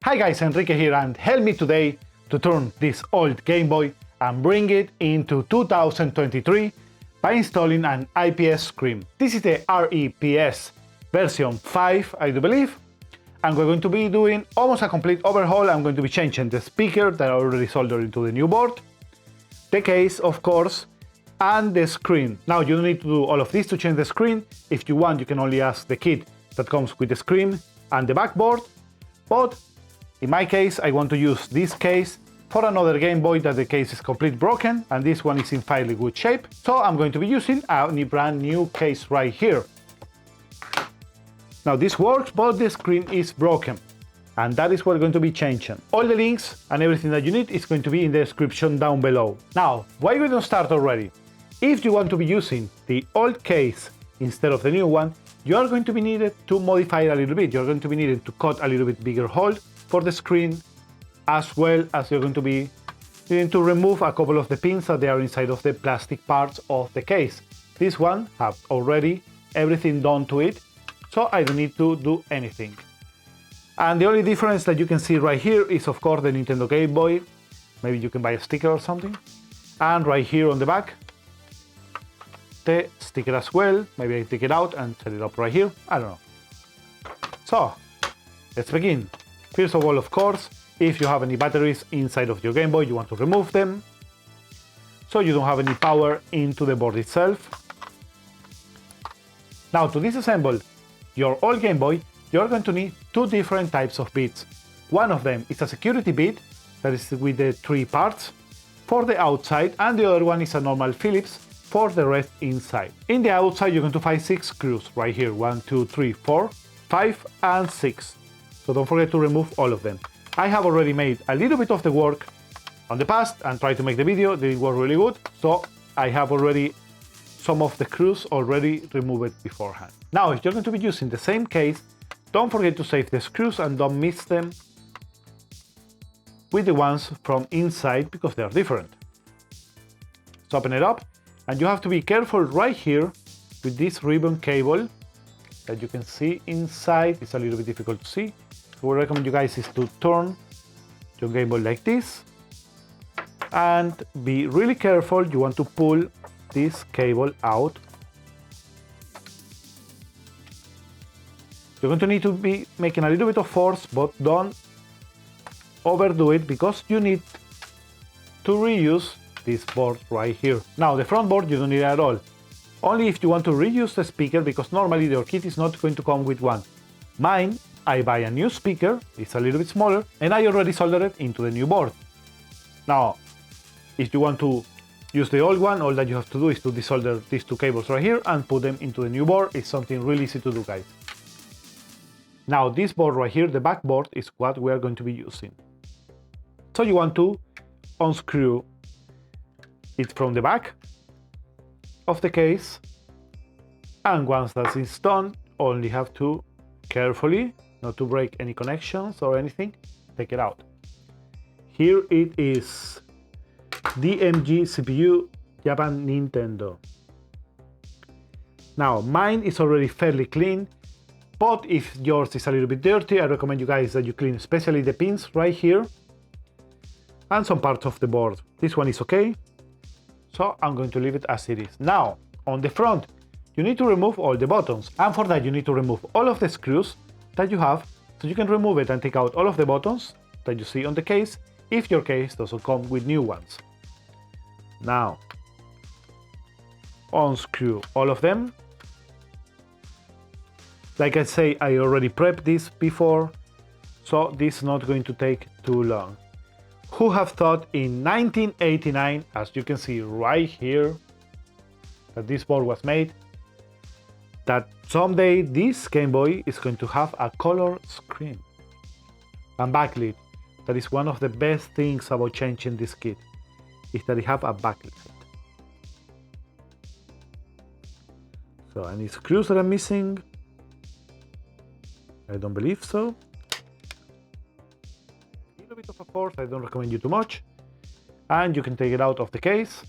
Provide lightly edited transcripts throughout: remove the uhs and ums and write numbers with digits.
Hi guys, Enrique here, and help me today to turn this old Game Boy and bring it into 2023 by installing an IPS screen. This is the REPS version 5, I do believe, and we're going to be doing almost a complete overhaul. I'm going to be changing the speaker that I already soldered into the new board, the case of course, and the screen. Now you don't need to do all of this to change the screen. If you want, you can only ask the kit that comes with the screen and the backboard, but in my case, I want to use this case for another Game Boy that the case is completely broken and this one is in fairly good shape. So I'm going to be using a brand new case right here. Now this works, but the screen is broken. And that is what we're going to be changing. All the links and everything that you need is going to be in the description down below. Now, why we don't start already? If you want to be using the old case instead of the new one, you are going to be needed to modify it a little bit. You're going to be needed to cut a little bit bigger hole for the screen, as well as you're going to be needing to remove a couple of the pins that they are inside of the plastic parts of the case. This one have already everything done to it, so I don't need to do anything. And the only difference that you can see right here is of course the Nintendo Game Boy. Maybe you can buy a sticker or something. And right here on the back, the sticker as well. Maybe I take it out and set it up right here. I don't know. So, let's begin. First of all, of course, if you have any batteries inside of your Game Boy, you want to remove them, so you don't have any power into the board itself. Now, to disassemble your old Game Boy, you're going to need two different types of bits. One of them is a security bit, that is with the 3 parts, for the outside, and the other one is a normal Phillips for the rest inside. In the outside, you're going to find 6 screws right here, 1, 2, 3, 4, 5, and 6. So don't forget to remove all of them. I have already made a little bit of the work on the past and tried to make the video. They work really good. So I have already some of the screws already removed beforehand. Now, if you're going to be using the same case, don't forget to save the screws and don't mix them with the ones from inside because they are different. So open it up, and you have to be careful right here with this ribbon cable that you can see inside. It's a little bit difficult to see. What I recommend you guys is to turn your Game Boy like this and be really careful. You want to pull this cable out. You're going to need to be making a little bit of force, but don't overdo it because you need to reuse this board right here. Now the front board you don't need it at all. Only if you want to reuse the speaker, because normally your kit is not going to come with one. Mine, I buy a new speaker, it's a little bit smaller, and I already soldered it into the new board. Now, if you want to use the old one, all that you have to do is to desolder these 2 cables right here and put them into the new board. It's something really easy to do, guys. Now, this board right here, the back board, is what we are going to be using. So you want to unscrew it from the back of the case, and once that is done, only have to carefully, not to break any connections or anything, take it out. Here it is, DMG CPU, Japan Nintendo. Now mine is already fairly clean, but if yours is a little bit dirty, I recommend you guys that you clean especially the pins right here and some parts of the board. This one is okay, so I'm going to leave it as it is. Now on the front, you need to remove all the buttons, and for that you need to remove all of the screws that you have, so you can remove it and take out all of the buttons that you see on the case if your case doesn't come with new ones. Now unscrew all of them. Like I say, I already prepped this before, so this is not going to take too long. Who have thought in 1989, as you can see right here, that this board was made, that someday this Game Boy is going to have a color screen and backlit. That is one of the best things about changing this kit, is that it have a backlit. So any screws that I'm missing? I don't believe so. A little bit of a force, I don't recommend you too much. And you can take it out of the case,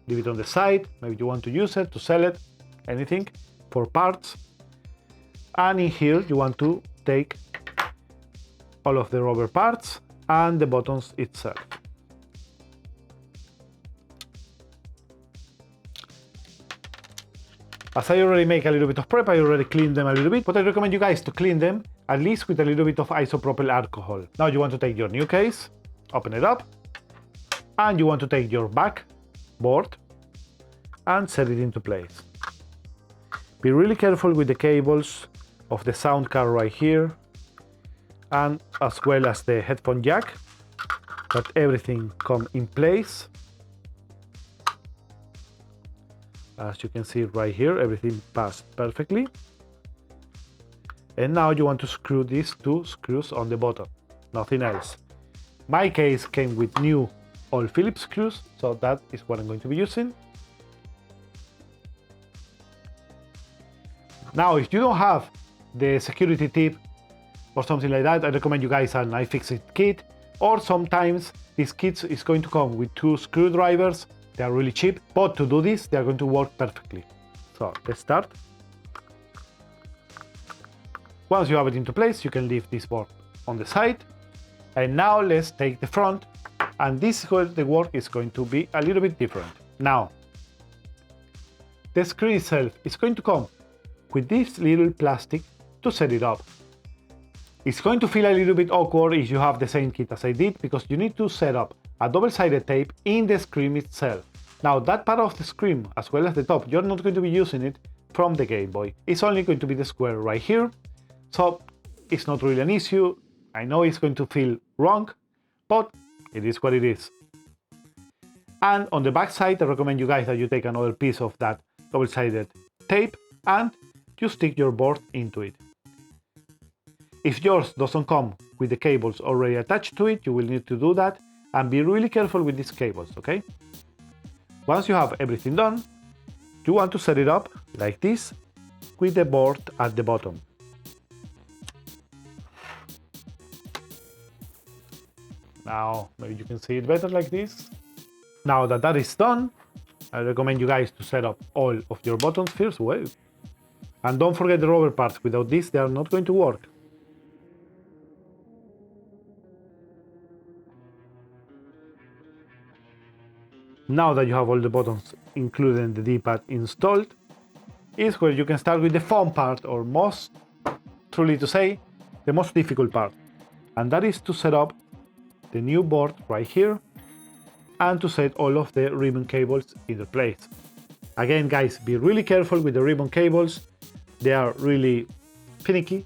leave it on the side. Maybe you want to use it to sell it, anything, for parts. And in here you want to take all of the rubber parts and the buttons itself. As I already make a little bit of prep, I already cleaned them a little bit, but I recommend you guys to clean them at least with a little bit of isopropyl alcohol. Now you want to take your new case, open it up, and you want to take your back board and set it into place. Be really careful with the cables of the sound card right here, and as well as the headphone jack, that everything come in place. As you can see right here, everything passed perfectly. And now you want to screw these two screws on the bottom, nothing else. My case came with new all Phillips screws, so that is what I'm going to be using. Now, if you don't have the security tip or something like that, I recommend you guys an IPS kit, or sometimes this kit is going to come with 2 screwdrivers. They are really cheap, but to do this, they are going to work perfectly. So let's start. Once you have it into place, you can leave this board on the side. And now let's take the front, and this is where the work is going to be a little bit different. Now, the screen itself is going to come with this little plastic to set it up. It's going to feel a little bit awkward if you have the same kit as I did, because you need to set up a double-sided tape in the screen itself. Now that part of the screen, as well as the top, you're not going to be using it from the Game Boy. It's only going to be the square right here, so it's not really an issue. I know it's going to feel wrong, but it is what it is. And on the back side, I recommend you guys that you take another piece of that double-sided tape and you stick your board into it. If yours doesn't come with the cables already attached to it, you will need to do that, and be really careful with these cables, okay? Once you have everything done, you want to set it up like this with the board at the bottom. Now, maybe you can see it better like this. Now that that is done, I recommend you guys to set up all of your buttons first. Well, and don't forget the rubber parts. Without this, they are not going to work. Now that you have all the buttons, including the D-pad, installed, is where you can start with the fun part, or most, truly to say, the most difficult part. And that is to set up the new board right here, and to set all of the ribbon cables into place. Again, guys, be really careful with the ribbon cables. They are really finicky,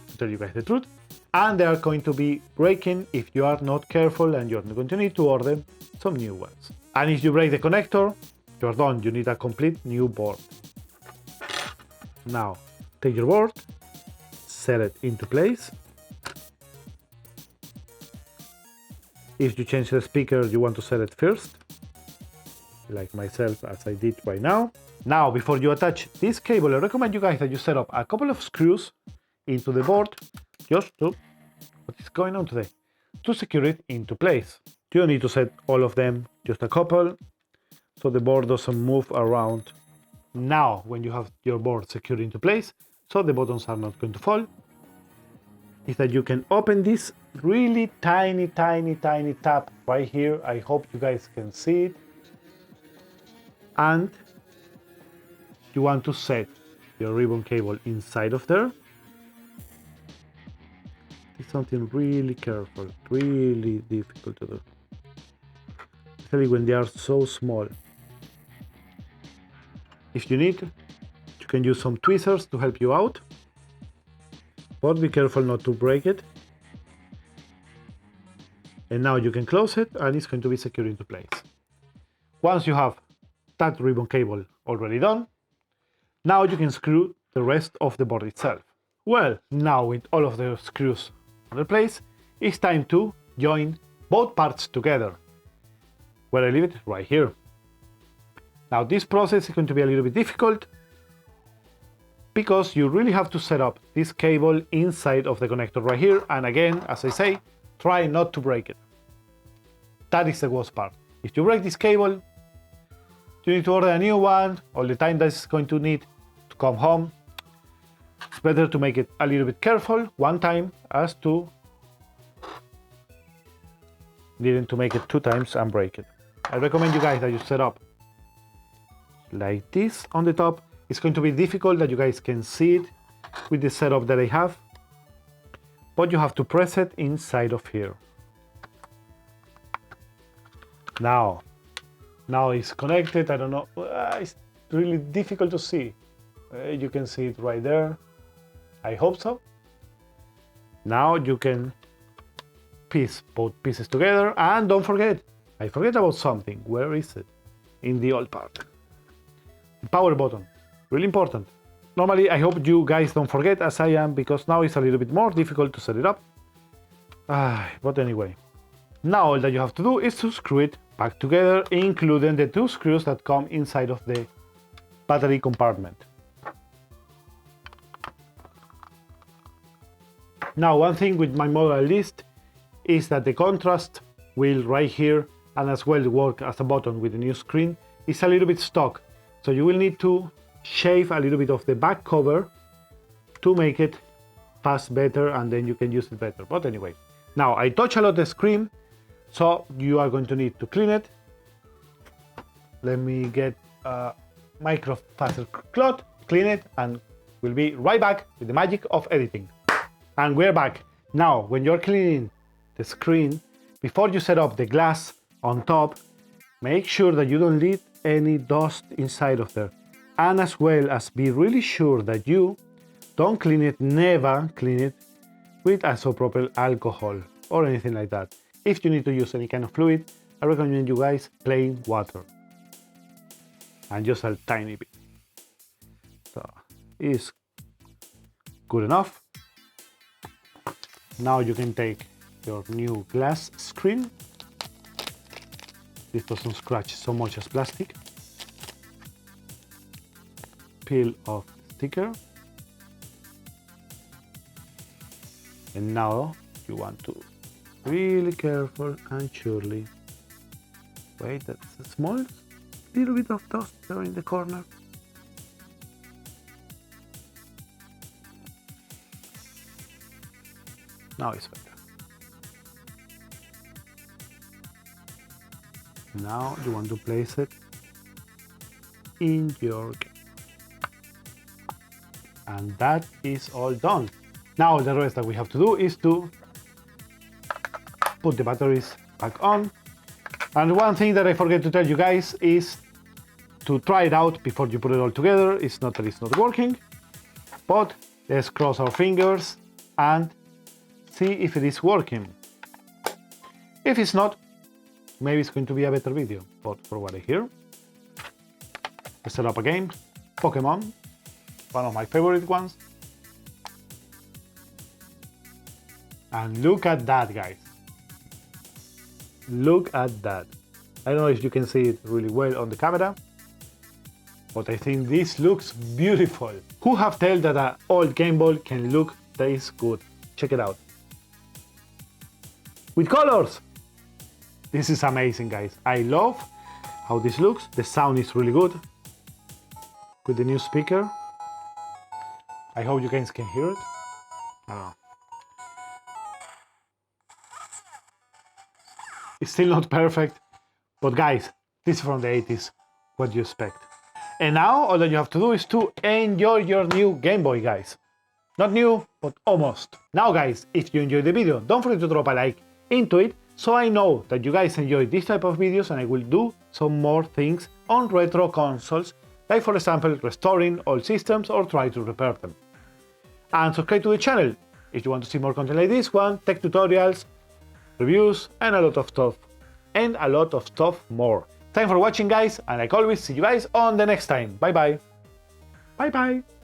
to tell you guys the truth, and they are going to be breaking if you are not careful, and you're going to need to order some new ones. And if you break the connector, you're done. You need a complete new board. Now, take your board, set it into place. If you change the speaker, you want to set it first, like myself, as I did right now. Now, before you attach this cable, I recommend you guys that you set up a couple of screws into the board, just to, what is going on today? To secure it into place. You don't need to set all of them, just a couple, so the board doesn't move around. Now, when you have your board secured into place, so the buttons are not going to fall, is that you can open this really tiny tab right here. I hope you guys can see it. And you want to set your ribbon cable inside of there. It's something really careful, really difficult to do, especially when they are so small. If you need, you can use some tweezers to help you out, but be careful not to break it. And now you can close it, and it's going to be secured into place. Once you have that ribbon cable already done, now you can screw the rest of the board itself. Well, now with all of the screws in place, it's time to join both parts together, where I leave it right here. Now this process is going to be a little bit difficult, because you really have to set up this cable inside of the connector right here, and again, as I say, try not to break it. That is the worst part. If you break this cable, you need to order a new one, all the time that's going to need to come home. It's better to make it a little bit careful one time, as to needing to make it 2 times and break it. I recommend you guys that you set up like this on the top. It's going to be difficult that you guys can see it with the setup that I have, but you have to press it inside of here. Now it's connected. I don't know, it's really difficult to see. You can see it right there. I hope so. Now you can piece both pieces together, and don't forget, I forget about something. Where is it? In the old part. The power button, really important. Normally I hope you guys don't forget as I am, because now it's a little bit more difficult to set it up. But anyway, now all that you have to do is to screw it back together, including the 2 screws that come inside of the battery compartment. Now, one thing with my model list is that the contrast wheel right here, and as well work as a button with the new screen, is a little bit stuck. So you will need to shave a little bit of the back cover to make it pass better, and then you can use it better. But anyway, now I touch a lot the screen, so you are going to need to clean it. Let me get a microfiber cloth, clean it, and we'll be right back with the magic of editing. And we're back. Now, when you're cleaning the screen, before you set up the glass on top, make sure that you don't leave any dust inside of there. And as well as be really sure that you don't clean it, never clean it with isopropyl alcohol or anything like that. If you need to use any kind of fluid, I recommend you guys plain water. And just a tiny bit. So, it's good enough. Now you can take your new glass screen. This doesn't scratch so much as plastic. Peel off the sticker. And now you want to really careful and surely. Wait, that's a small little bit of dust there in the corner. Now it's better. Now you want to place it in your game. And that is all done. Now the rest that we have to do is to put the batteries back on. And one thing that I forget to tell you guys is to try it out before you put it all together. It's not that it's not working, but let's cross our fingers and see if it is working. If it's not, maybe it's going to be a better video. But for what I hear, let's set up a game. Pokemon, one of my favorite ones. And look at that, guys. Look at that. I don't know if you can see it really well on the camera, but I think this looks beautiful. Who have told that an old Game Boy can look this good? Check it out. With colors. This is amazing, guys. I love how this looks. The sound is really good with the new speaker. I hope you guys can hear it. I don't know. It's still not perfect, but guys, this is from the 80s. What do you expect? And now all that you have to do is to enjoy your new Game Boy, guys. Not new, but almost. Now guys, if you enjoyed the video, don't forget to drop a like into it, so I know that you guys enjoy this type of videos, and I will do some more things on retro consoles, like for example restoring old systems or try to repair them. And subscribe to the channel if you want to see more content like this one, tech tutorials, reviews, and a lot of stuff more. Thanks for watching, guys, and like always, see you guys on the next time. Bye bye. Bye bye.